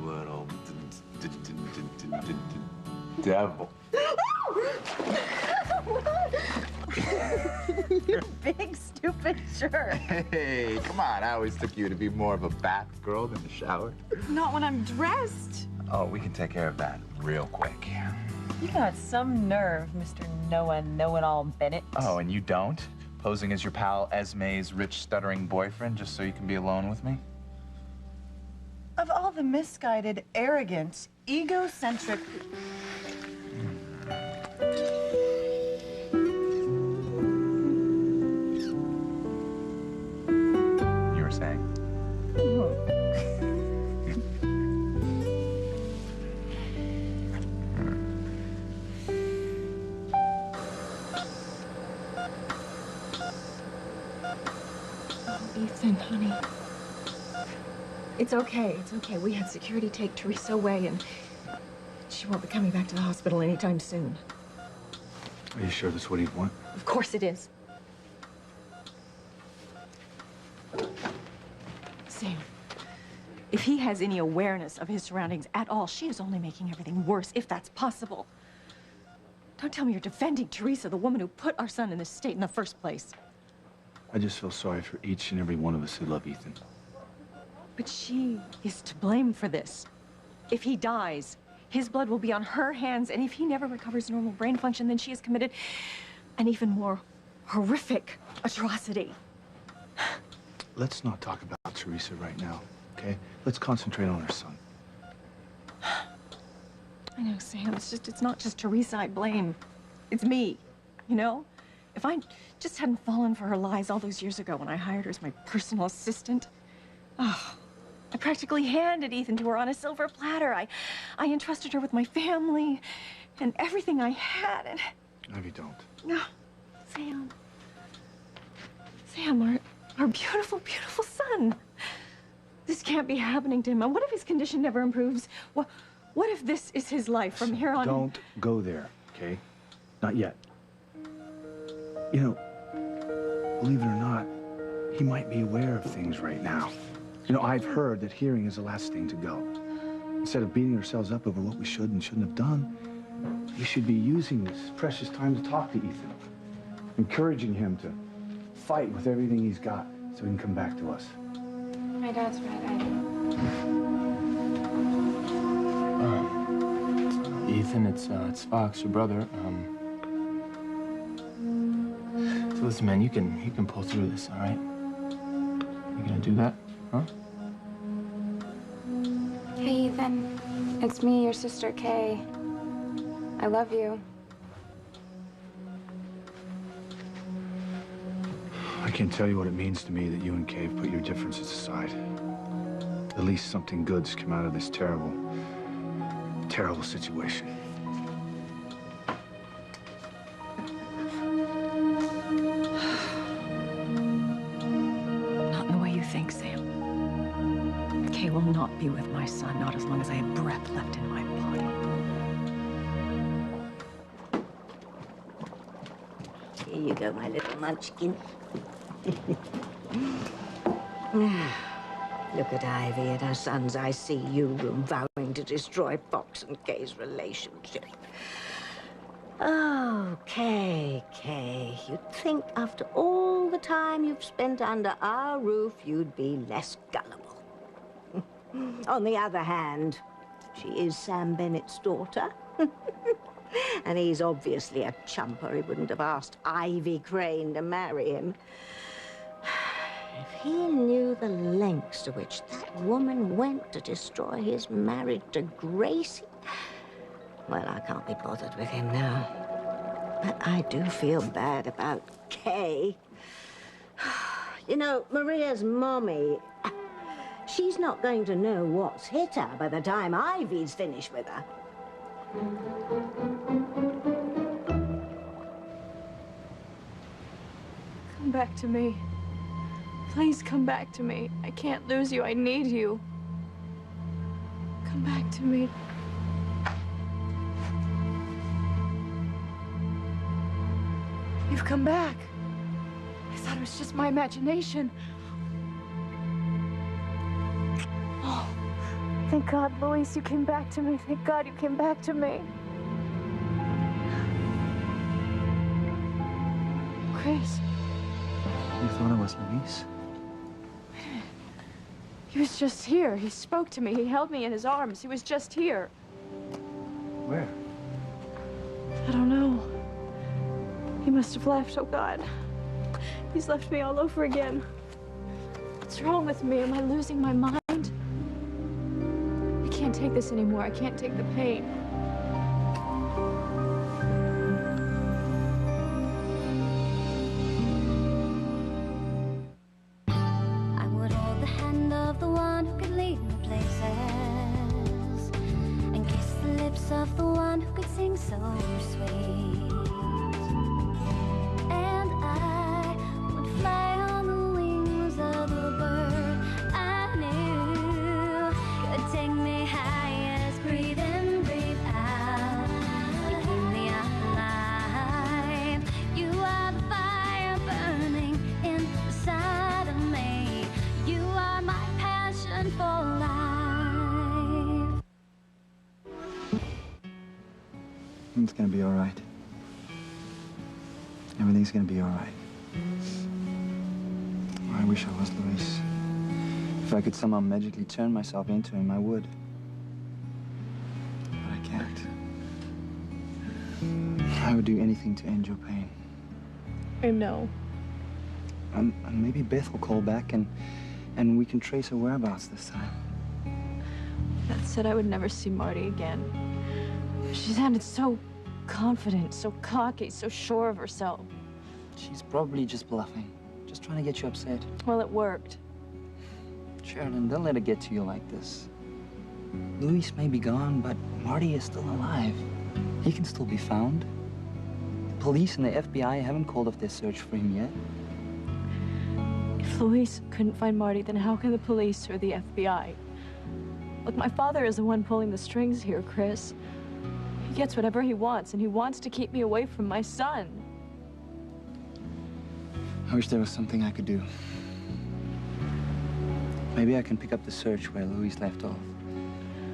Little devil. You big, stupid jerk. Hey, come on. I always took you to be more of a bath girl than the shower. Not when I'm dressed. Oh, we can take care of that real quick. You got some nerve, Mr. Noah Know-It-All Bennett. Oh, and you don't? Posing as your pal Esme's rich, stuttering boyfriend just so you can be alone with me? Of all the misguided, arrogant, egocentric... You were saying? Ethan, honey. It's okay, it's okay. We had security take Teresa away, and she won't be coming back to the hospital anytime soon. Are you sure that's what he'd want? Of course it is. Sam, if he has any awareness of his surroundings at all, she is only making everything worse, if that's possible. Don't tell me you're defending Teresa, the woman who put our son in this state in the first place. I just feel sorry for each and every one of us who love Ethan. But she is to blame for this. If he dies, his blood will be on her hands, and if he never recovers normal brain function, then she has committed an even more horrific atrocity. Let's not talk about Teresa right now, okay? Let's concentrate on our son. I know, Sam, it's not just Teresa I blame. It's me, you know? If I just hadn't fallen for her lies all those years ago when I hired her as my personal assistant, oh, I practically handed Ethan to her on a silver platter. I entrusted her with my family and everything I had, and... Ivy, don't. No, Sam, our beautiful, beautiful son. This can't be happening to him. And what if his condition never improves? What if this is his life from here on? Don't go there, okay? Not yet. You know, believe it or not, he might be aware of things right now. You know, I've heard that hearing is the last thing to go. Instead of beating ourselves up over what we should and shouldn't have done, we should be using this precious time to talk to Ethan, encouraging him to fight with everything he's got so he can come back to us. My dad's right, Ethan, it's Fox, your brother. So listen, man, you can pull through this, all right? You gonna do that, huh? Hey, Ethan. It's me, your sister, Kay. I love you. I can't tell you what it means to me that you and Kay have put your differences aside. At least something good's come out of this terrible, terrible situation. Not in the way you think, Sam. Kay will not be with my son, not as long as I have breath left in my body. Here you go, my little munchkin. Look at Ivy and her son's ICU room vowing to destroy Fox and Kay's relationship. Oh, Kay, you'd think after all the time you've spent under our roof, you'd be less gullible. On the other hand, she is Sam Bennett's daughter. And he's obviously a chumper. He wouldn't have asked Ivy Crane to marry him. If he knew the lengths to which that woman went to destroy his marriage to Gracie, well, I can't be bothered with him now. But I do feel bad about Kay. You know, Maria's mommy, she's not going to know what's hit her by the time Ivy's finished with her. Come back to me. Please come back to me. I can't lose you. I need you. Come back to me. You've come back. I thought it was just my imagination. Oh, Thank God, Luis, you came back to me. Thank God you came back to me. Chris, You thought I was Luis? he was just here. He spoke to me. He held me in his arms. He was just here. Where? I don't know. He must have left. Oh, God. He's left me all over again. What's wrong with me? Am I losing my mind? I can't take this anymore. I can't take the pain. I would hold the hand of the one who could lead me places and kiss the lips of the one who could sing so sweet. And I would fly on the wings of the bird I knew could take me highest. Breathe in, breathe out. You keep me alive. You are the fire burning inside of me. You are my passion for life. It's gonna be all right. Everything's gonna be all right. I wish I was Luis. If I could somehow magically turn myself into him, I would. But I can't. I would do anything to end your pain. I know. And maybe Beth will call back and we can trace her whereabouts this time. Beth said I would never see Marty again. She sounded so confident, so cocky, so sure of herself. She's probably just bluffing. Just trying to get you upset. Well, it worked. Sheridan, don't let it get to you like this. Luis may be gone, but Marty is still alive. He can still be found. The police and the FBI haven't called off their search for him yet. If Luis couldn't find Marty, then how can the police or the FBI? Look, my father is the one pulling the strings here, Chris. He gets whatever he wants, and he wants to keep me away from my son. I wish there was something I could do. Maybe I can pick up the search where Luis left off.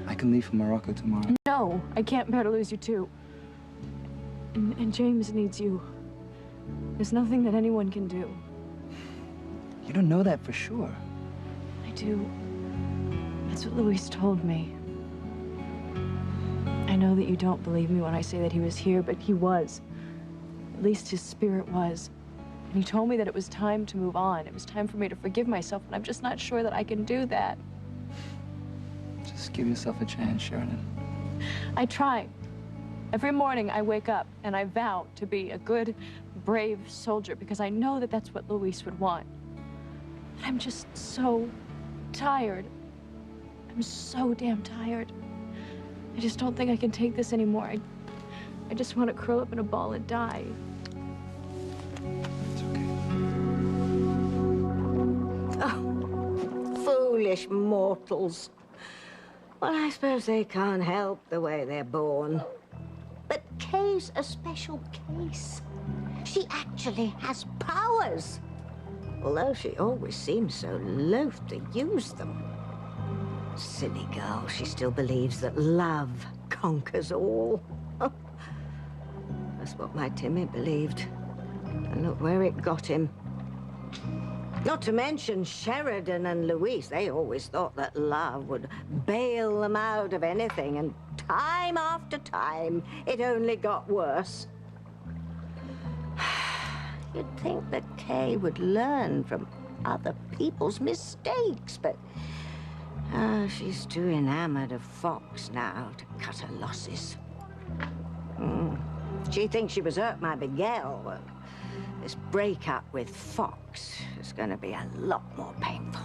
I can leave for Morocco tomorrow. No, I can't bear to lose you too. And James needs you. There's nothing that anyone can do. You don't know that for sure. I do. That's what Luis told me. I know that you don't believe me when I say that he was here, but he was. At least his spirit was. And he told me that it was time to move on. It was time for me to forgive myself, and I'm just not sure that I can do that. Just give yourself a chance, Sheridan. I try. Every morning I wake up and I vow to be a good, brave soldier because I know that that's what Luis would want. But I'm just so tired. I'm so damn tired. I just don't think I can take this anymore. I just want to curl up in a ball and die. It's okay. Oh, foolish mortals. Well, I suppose they can't help the way they're born. But Kay's a special case. She actually has powers. Although she always seems so loath to use them. Silly girl, she still believes that love conquers all. That's what my Timmy believed. And look where it got him. Not to mention Sheridan and Luis. They always thought that love would bail them out of anything, and time after time, it only got worse. You'd think that Kay would learn from other people's mistakes, but she's too enamored of Fox now to cut her losses. She thinks she was hurt by Miguel. Well, this breakup with Fox is going to be a lot more painful.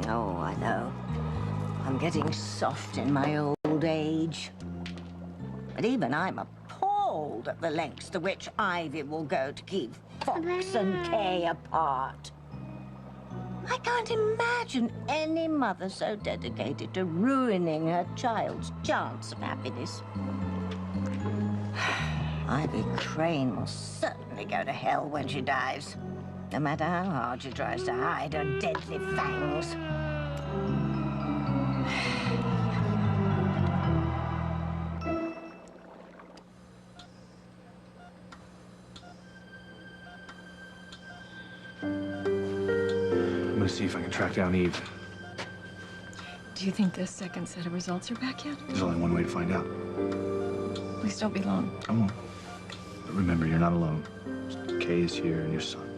Oh, I know. I'm getting soft in my old age. But even I'm appalled at the lengths to which Ivy will go to keep Fox and Kay apart. I can't imagine any mother so dedicated to ruining her child's chance of happiness. Ivy Crane will certainly go to hell when she dies. no matter how hard she tries to hide her deadly fangs. I'm gonna see if I can track down Eve. Do you think the second set of results are back yet? There's only one way to find out. Please don't be long. I won't. But remember, you're not alone. Kay is here and your son.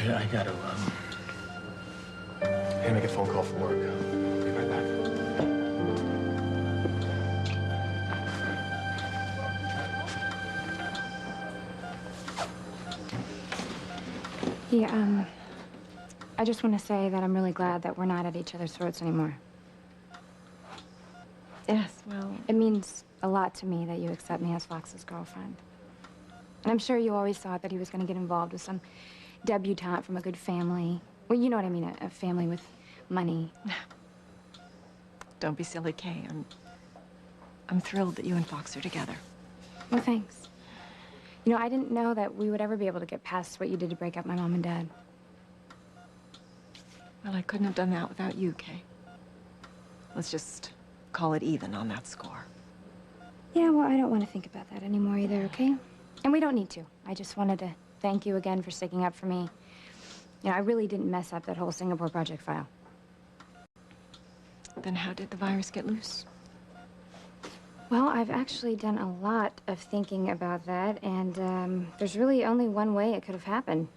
I gotta make a phone call for work. Be right back. Yeah, I just want to say that I'm really glad that we're not at each other's throats anymore. Yes, well, It means a lot to me that you accept me as Fox's girlfriend. And I'm sure you always thought that he was going to get involved with some debutante from a good family. Well, you know what I mean, a family with money. don't be silly, Kay. I'm thrilled that you and Fox are together. Well, thanks. You know, I didn't know that we would ever be able to get past what you did to break up my mom and dad. Well, I couldn't have done that without you, Kay. Let's just call it even on that score. Yeah, well, I don't want to think about that anymore either, okay? And we don't need to. I just wanted to thank you again for sticking up for me. You know, I really didn't mess up that whole Singapore project file. Then how did the virus get loose? Well, I've actually done a lot of thinking about that, and there's really only one way it could have happened.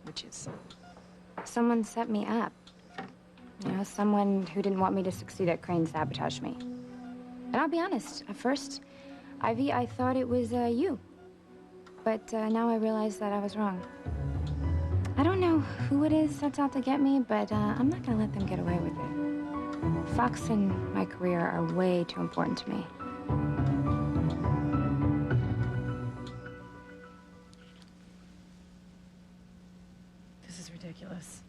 Which is? Someone set me up. You know, someone who didn't want me to succeed at Crane sabotaged me. And I'll be honest, at first, Ivy, I thought it was you. But now I realize that I was wrong. I don't know who it is that's out to get me, but I'm not gonna let them get away with it. Fox and my career are way too important to me. This is ridiculous.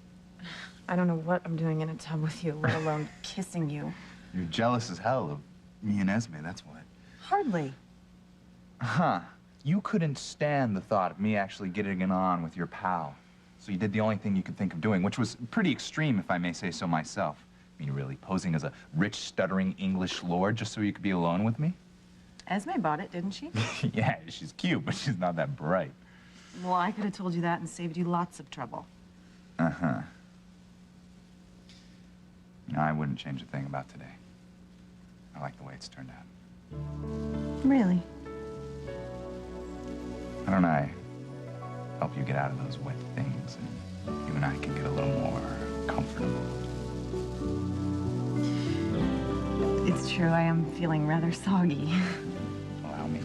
I don't know what I'm doing in a tub with you, let alone kissing you. You're jealous as hell of me and Esme, that's what. Hardly. Huh. You couldn't stand the thought of me actually getting it on with your pal. So you did the only thing you could think of doing, which was pretty extreme, if I may say so myself. I mean, really posing as a rich, stuttering English lord just so you could be alone with me? Esme bought it, didn't she? Yeah, she's cute, but she's not that bright. Well, I could have told you that and saved you lots of trouble. Uh-huh. No, I wouldn't change a thing about today. I like the way it's turned out. Really? Why don't I help you get out of those wet things and you and I can get a little more comfortable? It's true, I am feeling rather soggy. Allow me.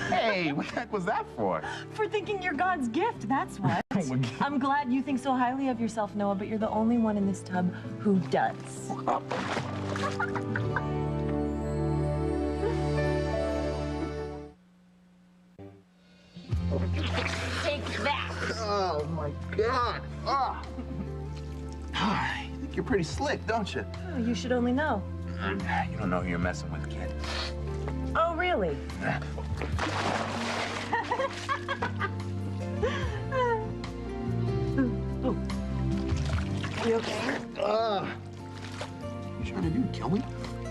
Hey, what the heck was that for? For thinking you're God's gift, that's what. I'm glad you think so highly of yourself, Noah, but you're the only one in this tub who does. Take that! Oh, my God. Oh. You think you're pretty slick, don't you? Oh, you should only know. You don't know who you're messing with, kid. Oh, really? You okay? You trying to do? Kill me?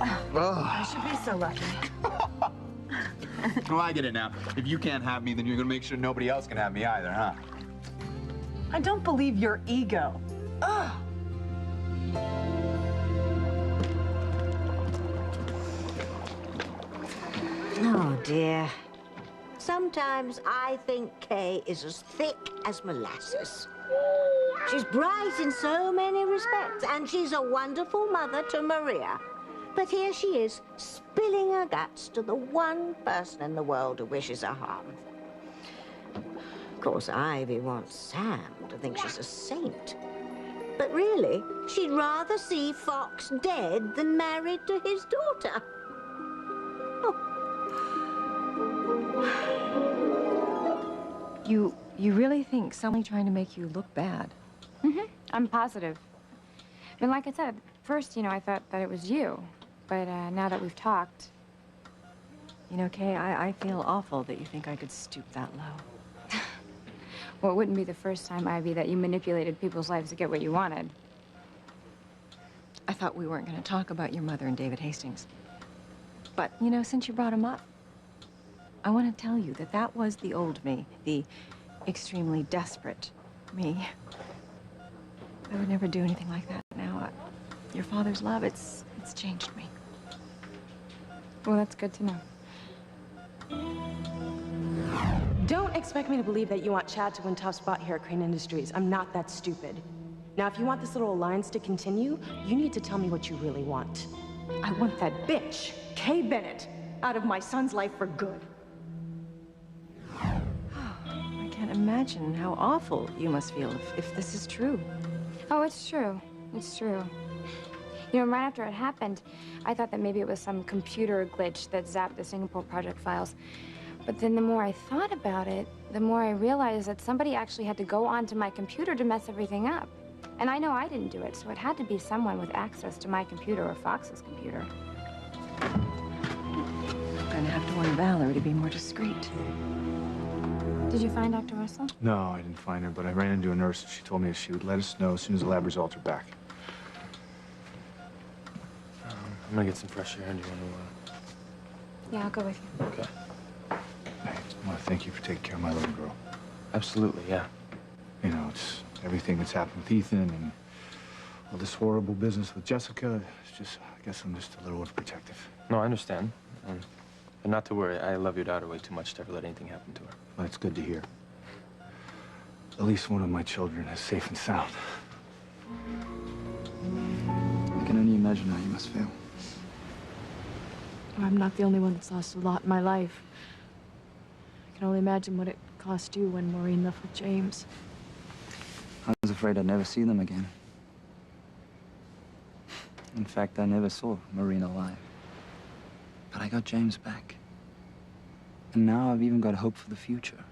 I should be so lucky. Well, I get it now. If you can't have me, then you're gonna make sure nobody else can have me either, huh? I don't believe your ego. Ugh. Oh, dear. Sometimes I think Kay is as thick as molasses. She's bright in so many respects, and she's a wonderful mother to Maria. But here she is, spilling her guts to the one person in the world who wishes her harm. Of course, Ivy wants Sam to think she's a saint. But really, she'd rather see Fox dead than married to his daughter. You really think someone trying to make you look bad? I'm positive. And like I said, first, you know, I thought that it was you. But now that we've talked, You know, Kay, I feel awful that you think I could stoop that low. well, it wouldn't be the first time, Ivy, that you manipulated people's lives to get what you wanted. I thought we weren't going to talk about your mother and David Hastings. But, you know, since you brought him up, I want to tell you that that was the old me, the extremely desperate me. I would never do anything like that now. Your father's love, it's changed me. Well, that's good to know. Don't expect me to believe that you want Chad to win top spot here at Crane Industries. I'm not that stupid. Now, if you want this little alliance to continue, you need to tell me what you really want. I want that bitch, Kay Bennett, out of my son's life for good. I can't imagine how awful you must feel if this is true. Oh, it's true. It's true. You know, right after it happened, I thought that maybe it was some computer glitch that zapped the Singapore project files. But then the more I thought about it, the more I realized that somebody actually had to go onto my computer to mess everything up. And I know I didn't do it, so it had to be someone with access to my computer or Fox's computer. I'm gonna have to warn Valerie to be more discreet. Did you find Dr. Russell? No, I didn't find her, but I ran into a nurse and she told me she would let us know as soon as the lab results are back. I'm gonna get some fresh air. And do you want to? Yeah, I'll go with you. Okay. Hey, I want to thank you for taking care of my little girl. Absolutely, yeah. You know, it's everything that's happened with Ethan and all this horrible business with Jessica. It's just, I guess I'm just a little overprotective. No, I understand. But not to worry. I love your daughter way too much to ever let anything happen to her. Well, it's good to hear. At least one of my children is safe and sound. I can only imagine how you must feel. I'm not the only one that's lost a lot in my life. I can only imagine what it cost you when Maureen left with James. I was afraid I'd never see them again. In fact, I never saw Maureen alive. But I got James back. And now I've even got hope for the future.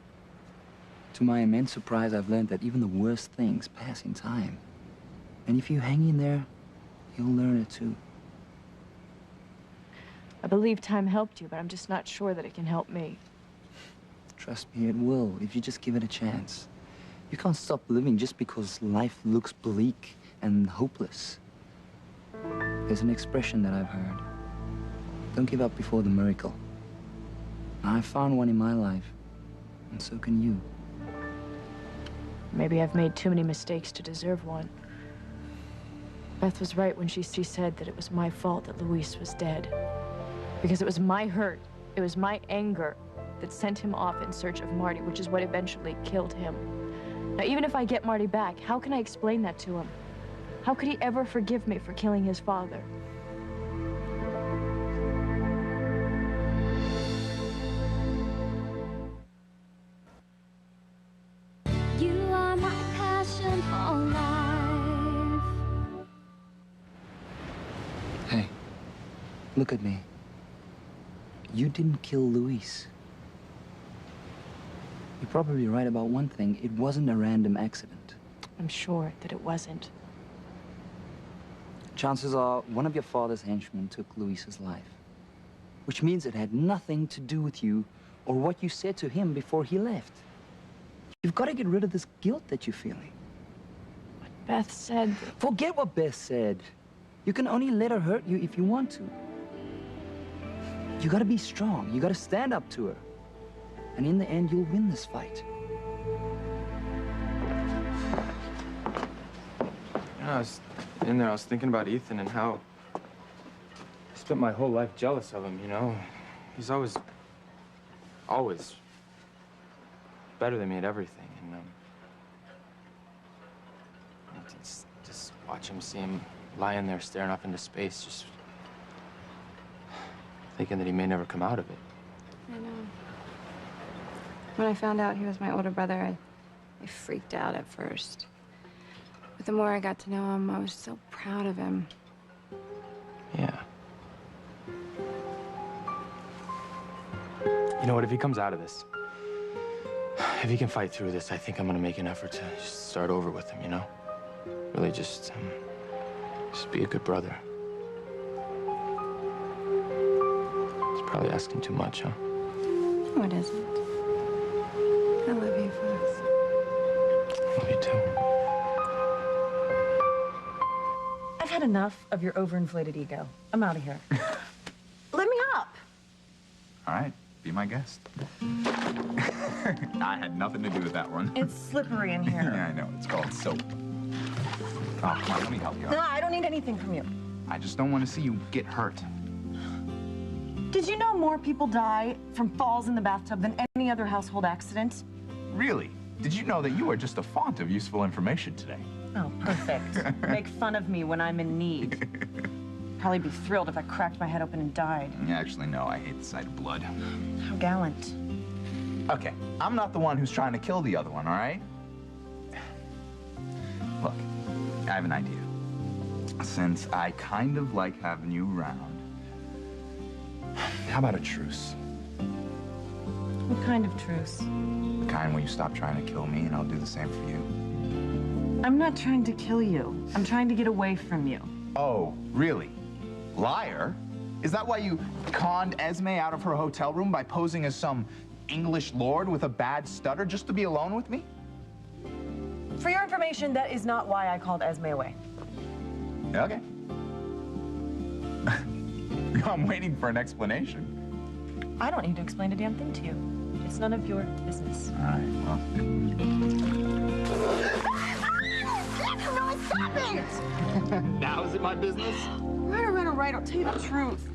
To my immense surprise, I've learned that even the worst things pass in time. And if you hang in there, you'll learn it too. I believe time helped you, but I'm just not sure that it can help me. Trust me, it will, if you just give it a chance. You can't stop living just because life looks bleak and hopeless. There's an expression that I've heard. Don't give up before the miracle. I found one in my life, and so can you. Maybe I've made too many mistakes to deserve one. Beth was right when she said that it was my fault that Luis was dead. Because it was my hurt, it was my anger that sent him off in search of Marty, which is what eventually killed him. Now, even if I get Marty back, how can I explain that to him? How could he ever forgive me for killing his father? You are my passion for life. Hey, look at me. You didn't kill Luis. You're probably right about one thing. It wasn't a random accident. I'm sure that it wasn't. Chances are one of your father's henchmen took Luis's life. Which means it had nothing to do with you or what you said to him before he left. You've got to get rid of this guilt that you're feeling. Beth said... Forget what Beth said. You can only let her hurt you if you want to. You gotta be strong. You gotta stand up to her. And in the end, you'll win this fight. You know, I was in there, I was thinking about Ethan and how I spent my whole life jealous of him, you know? He's always better than me at everything. And just watch him, see him lying there staring up into space, just thinking that he may never come out of it. I know. When I found out he was my older brother, I freaked out at first. But the more I got to know him, I was so proud of him. Yeah. You know what, if he comes out of this, if he can fight through this, I think I'm gonna make an effort to just start over with him, you know? Really just be a good brother. Probably asking too much, huh? No, it isn't. I love you, Fox. Love you too. I've had enough of your overinflated ego. I'm out of here. Let me up. All right, be my guest. I had nothing to do with that one. It's slippery in Yeah, here. I know. It's called soap. Oh, come on, let me help you No, out. I don't need anything from you. I just don't want to see you get hurt. Did you know more people die from falls in the bathtub than any other household accident? Really? Did you know that you are just a font of useful information today? Oh, perfect. Make fun of me when I'm in need. Probably be thrilled if I cracked my head open and died. Actually, no. I hate the sight of blood. How gallant. Okay, I'm not the one who's trying to kill the other one, all right? Look, I have an idea. Since I kind of like having you around, how about a truce? What kind of truce? The kind where you stop trying to kill me and I'll do the same for you. I'm not trying to kill you. I'm trying to get away from you. Oh, really? Liar? Is that why you conned Esme out of her hotel room by posing as some English lord with a bad stutter just to be alone with me? For your information, that is not why I called Esme away. Okay. I'm waiting for an explanation. I don't need to explain a damn thing to you. It's none of your business. All right, well. No, stop it! Now is it my business? Right, I'll tell you the truth.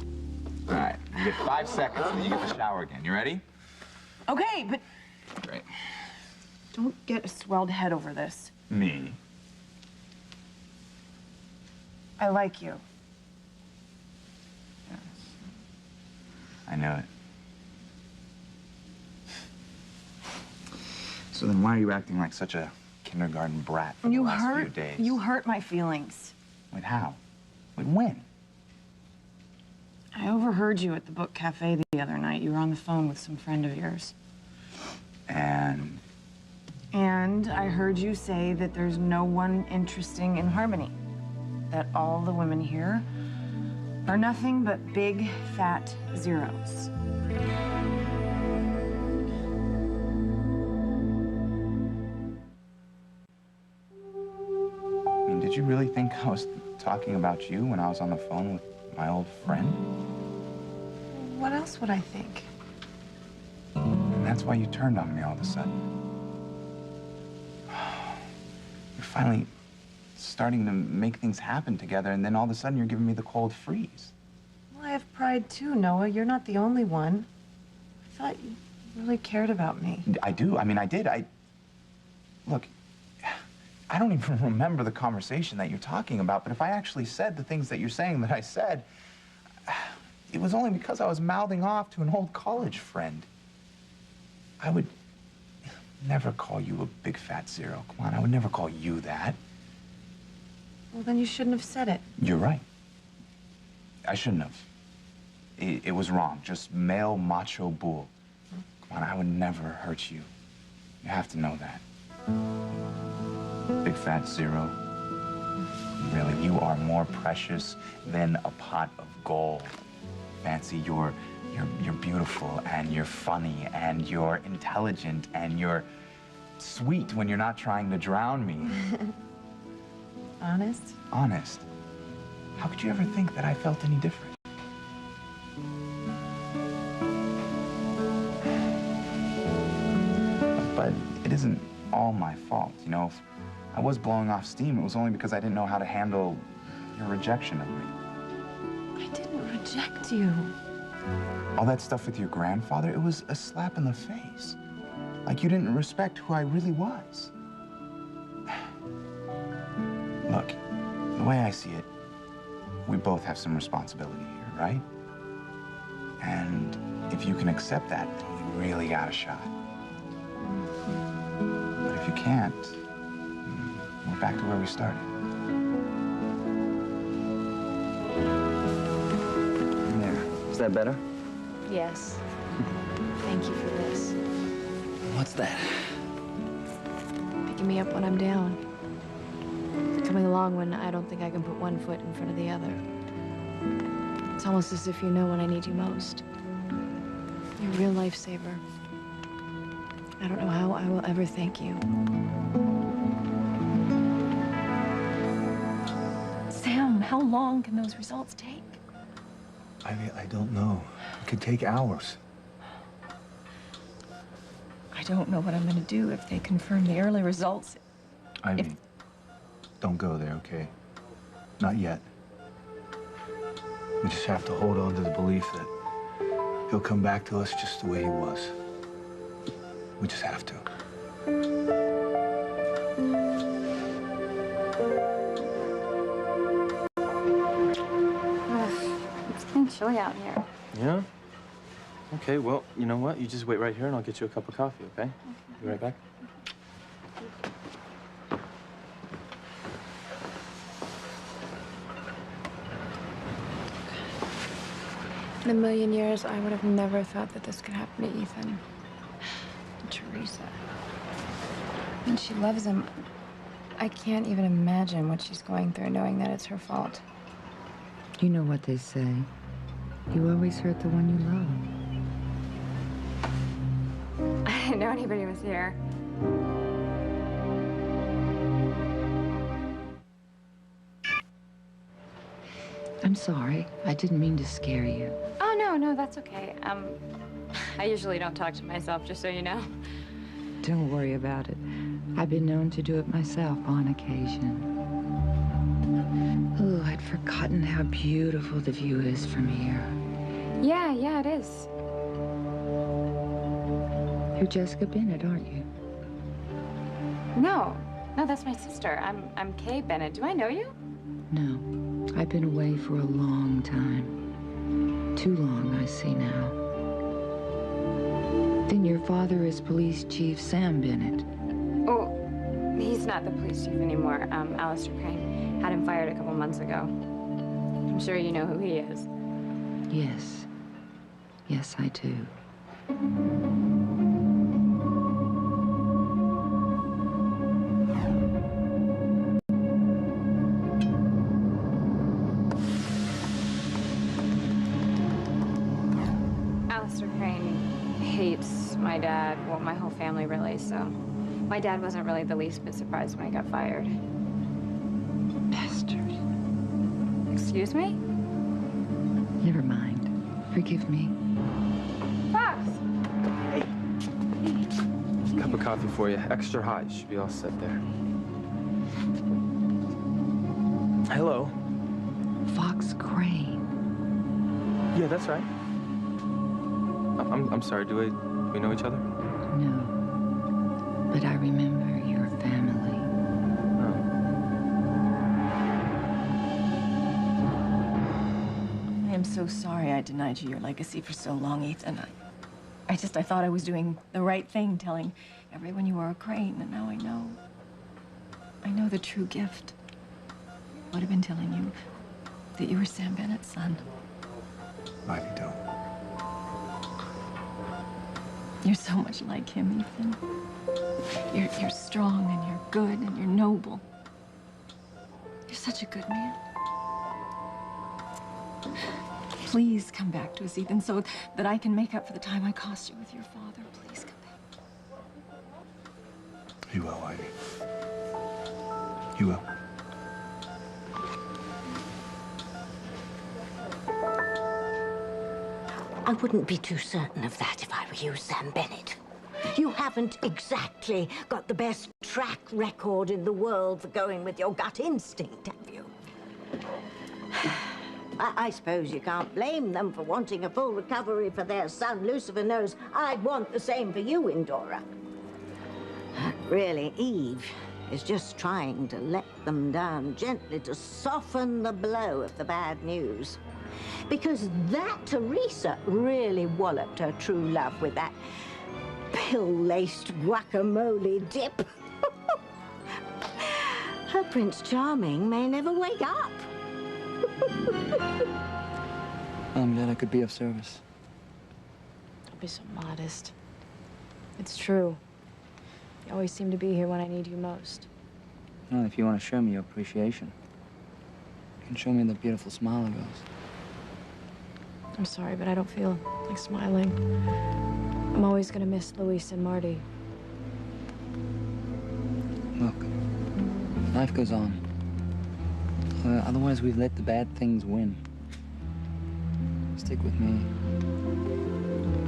All right, you get 5 seconds, and then you get the shower again. You ready? Okay, but Great. don't get a swelled head over this. Me? I like you. Yes. I know it. So then why are you acting like such a kindergarten brat for the last few days? You hurt my feelings. Wait, how? Wait, when? I overheard you at the book cafe the other night. You were on the phone with some friend of yours. And And I heard you say that there's no one interesting in Harmony. That all the women here are nothing but big, fat zeros. I mean, did you really think I was talking about you when I was on the phone with my old friend? What else would I think? And that's why you turned on me all of a sudden. You're finally starting to make things happen together, and then all of a sudden you're giving me the cold freeze. Well, I have pride too, Noah. You're not the only one. I thought you really cared about me. I do. I mean, I did. Look, I don't even remember the conversation that you're talking about, but if I actually said the things that you're saying that I said, it was only because I was mouthing off to an old college friend. I would never call you a big fat zero. Come on, I would never call you that. Well, then you shouldn't have said it. You're right. I shouldn't have. It was wrong. Just male macho bull. Come on, I would never hurt you. You have to know that. Big fat zero. Really, you are more precious than a pot of gold. Fancy, you're beautiful, and you're funny, and you're intelligent, and you're sweet when you're not trying to drown me. Honest? Honest. How could you ever think that I felt any different? But it isn't all my fault, you know. If I was blowing off steam, it was only because I didn't know how to handle your rejection of me. I didn't reject you. All that stuff with your grandfather, it was a slap in the face. Like you didn't respect who I really was. Look, the way I see it, we both have some responsibility here, right? And if you can accept that, then you really got a shot. But if you can't, we're back to where we started. There. Is that better? Yes. Thank you for this. What's that? Picking me up when I'm down. Coming along when I don't think I can put one foot in front of the other. It's almost as if you know when I need you most. You're a real lifesaver. I don't know how I will ever thank you. Sam, how long can those results take? I don't know. It could take hours. I don't know what I'm gonna do if they confirm the early results. Ivy, don't go there, okay? Not yet. We just have to hold on to the belief that he'll come back to us just the way he was. We just have to. It's getting chilly out here. Yeah? Okay, well, you know what? You just wait right here and I'll get you a cup of coffee, okay? Be right back. In a million years, I would have never thought that this could happen to Ethan. Teresa. I mean, she loves him. I can't even imagine what she's going through knowing that it's her fault. You know what they say. You always hurt the one you love. I didn't know anybody was here. I'm sorry. I didn't mean to scare you. Oh, no, that's okay. I usually don't talk to myself, just so you know. Don't worry about it. I've been known to do it myself on occasion. Oh, I'd forgotten how beautiful the view is from here. Yeah, it is. You're Jessica Bennett, aren't you? No, that's my sister. I'm Kay Bennett. Do I know you? No. I've been away for a long time. Too long, I see now. Then your father is Police Chief Sam Bennett. Oh, he's not the police chief anymore. Alistair Crane had him fired a couple months ago. I'm sure you know who he is. Yes. Yes, I do. Alistair Crane hates my dad, well, my whole family really, so my dad wasn't really the least bit surprised when I got fired. Bastard. Excuse me? Never mind. Forgive me. Fox! Cup of coffee for you. Extra hot. You should be all set there. Hello. Fox Crane. Yeah, that's right. I'm sorry. Do we know each other? No. But I remember your family. I am so sorry I denied you your legacy for so long, Ethan. I thought I was doing the right thing, telling everyone you were a Crane, and now I know. I know the true gift. Would have been telling you that you were Sam Bennett's son. Ivy, don't. You're so much like him, Ethan. You're strong and you're good and you're noble. You're such a good man. Please come back to us, Ethan, so that I can make up for the time I cost you with your father. Please come back. You will, Ivy. You will. I wouldn't be too certain of that if I were you, Sam Bennett. You haven't exactly got the best track record in the world for going with your gut instinct, have you? I suppose you can't blame them for wanting a full recovery for their son. Lucifer knows I'd want the same for you, Indora. Really, Eve is just trying to let them down gently to soften the blow of the bad news. Because that Teresa really walloped her true love with that pill-laced guacamole dip. Her Prince Charming may never wake up. I'm glad I could be of service. Don't be so modest. It's true. You always seem to be here when I need you most. Well, if you want to show me your appreciation, you can show me the beautiful smile of yours. I'm sorry, but I don't feel like smiling. I'm always gonna miss Luis and Marty. Look, life goes on. Otherwise, we've let the bad things win. Stick with me.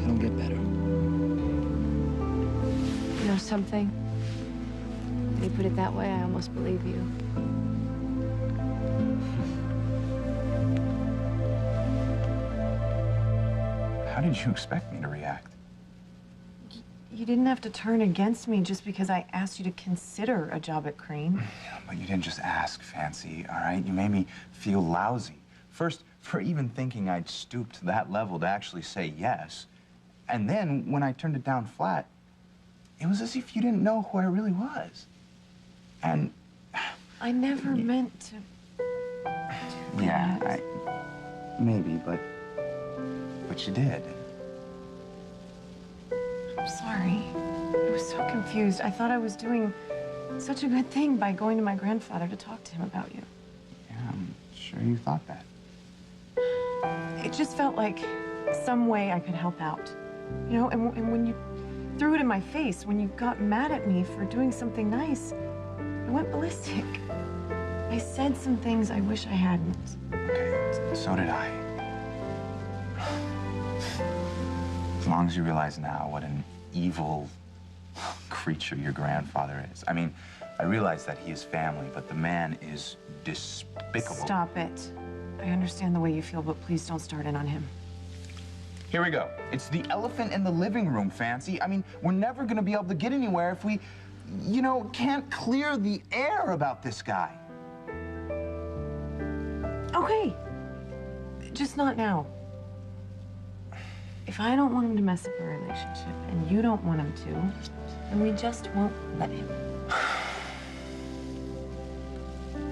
It'll get better. You know something? When you put it that way, I almost believe you. How did you expect me to react? You didn't have to turn against me just because I asked you to consider a job at Crane. Yeah, but you didn't just ask, Fancy, all right? You made me feel lousy. First, for even thinking I'd stoop to that level to actually say yes. And then, when I turned it down flat, it was as if you didn't know who I really was. And... I never meant to... Yeah, maybe, but you did. I'm sorry. I was so confused. I thought I was doing such a good thing by going to my grandfather to talk to him about you. Yeah, I'm sure you thought that. It just felt like some way I could help out. You know, and when you threw it in my face, when you got mad at me for doing something nice, I went ballistic. I said some things I wish I hadn't. Okay, so did I. As long as you realize now what an evil creature your grandfather is. I mean, I realize that he is family, but the man is despicable. Stop it. I understand the way you feel, but please don't start in on him. Here we go. It's the elephant in the living room, Fancy. I mean, we're never gonna be able to get anywhere if we, you know, can't clear the air about this guy. Okay. Just not now. If I don't want him to mess up our relationship and you don't want him to, then we just won't let him.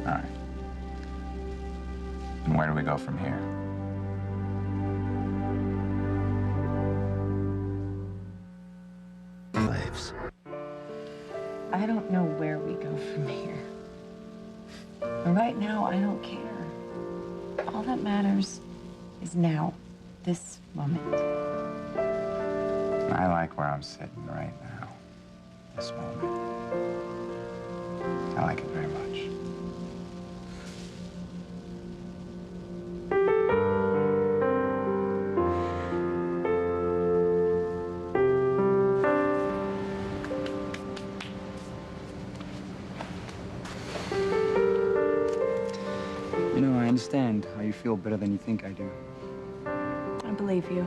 All right. And where do we go from here? Lives. I don't know where we go from here. But right now, I don't care. All that matters is now, this moment. I like where I'm sitting right now. This moment. I like it very much. You know, I understand how you feel better than you think I do. I believe you.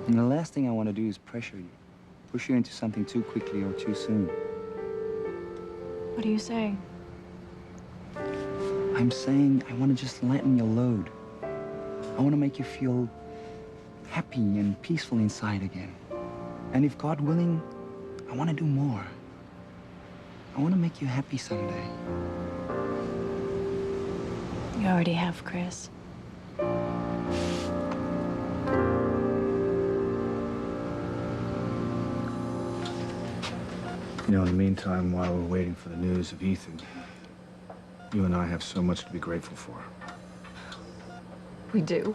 And the last thing I want to do is pressure you. Push you into something too quickly or too soon. What are you saying? I'm saying I want to just lighten your load. I want to make you feel happy and peaceful inside again. And if God willing, I want to do more. I want to make you happy someday. You already have, Chris. You know, in the meantime, while we're waiting for the news of Ethan, you and I have so much to be grateful for. We do?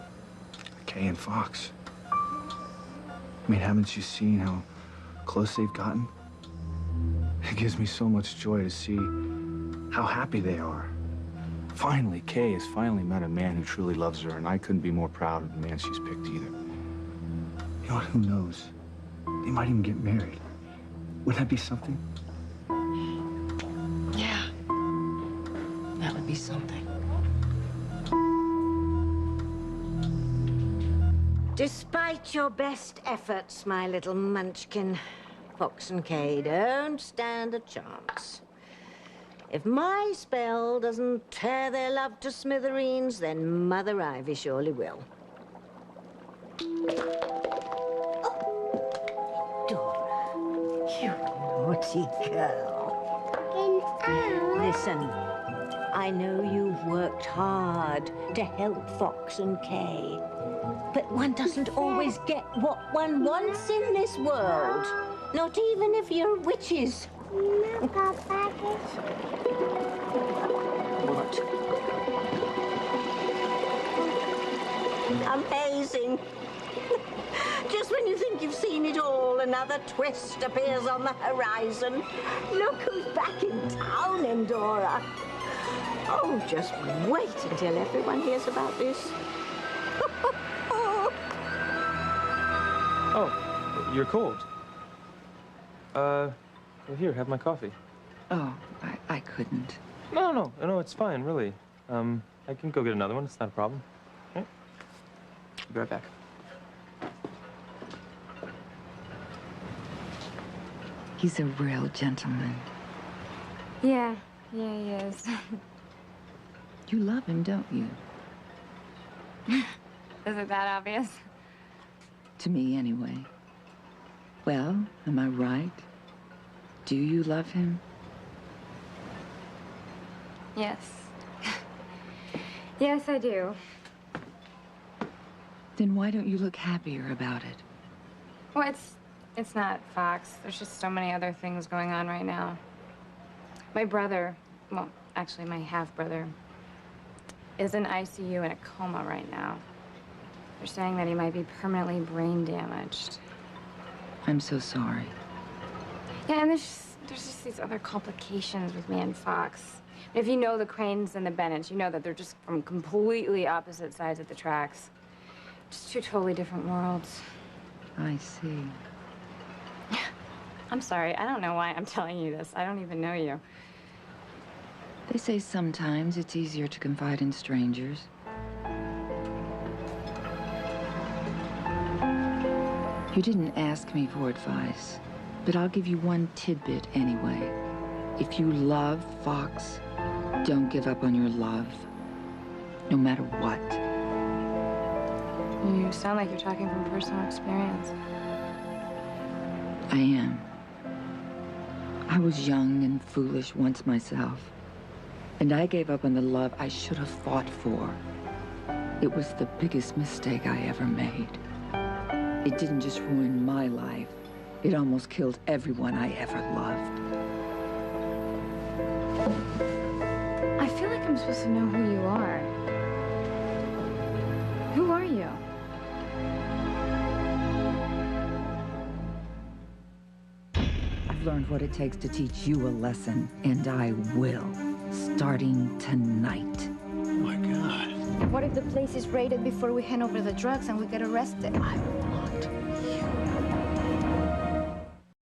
Kay and Fox. I mean, haven't you seen how close they've gotten? It gives me so much joy to see how happy they are. Finally, Kay has finally met a man who truly loves her, and I couldn't be more proud of the man she's picked either. You know what? Who knows? They might even get married. Wouldn't that be something? Yeah. That would be something. Despite your best efforts, my little munchkin, Fox and Kay don't stand a chance. If my spell doesn't tear their love to smithereens, then Mother Ivy surely will. Oh, Dora, you naughty girl. Listen, I know you've worked hard to help Fox and Kay, but one doesn't always get what one wants in this world. Not even if you're witches. What? Amazing. Just when you think you've seen it all, another twist appears on the horizon. Look who's back in town, Endora. Oh, just wait until everyone hears about this. Oh, you're cold. Well, here, have my coffee. Oh, I couldn't. No, it's fine, really. I can go get another one. It's not a problem. Okay. I'll be right back. He's a real gentleman. Yeah, he is. You love him, don't you? Is it that obvious? To me, anyway. Well, am I right? Do you love him? Yes. Yes, I do. Then why don't you look happier about it? Well, it's not Fox. There's just so many other things going on right now. My brother, well, actually my half-brother, is in ICU in a coma right now. They're saying that he might be permanently brain damaged. I'm so sorry. Yeah, and there's just these other complications with me and Fox. If you know the Cranes and the Bennetts, you know that they're just from completely opposite sides of the tracks. Just two totally different worlds. I see. I'm sorry, I don't know why I'm telling you this. I don't even know you. They say sometimes it's easier to confide in strangers. You didn't ask me for advice, but I'll give you one tidbit anyway. If you love Fox, don't give up on your love, no matter what. You sound like you're talking from personal experience. I am. I was young and foolish once myself, and I gave up on the love I should have fought for. It was the biggest mistake I ever made. It didn't just ruin my life, it almost killed everyone I ever loved. I feel like I'm supposed to know who you are. Who are you? I've learned what it takes to teach you a lesson, and I will, starting tonight. Oh my God. What if the place is raided before we hand over the drugs and we get arrested? I want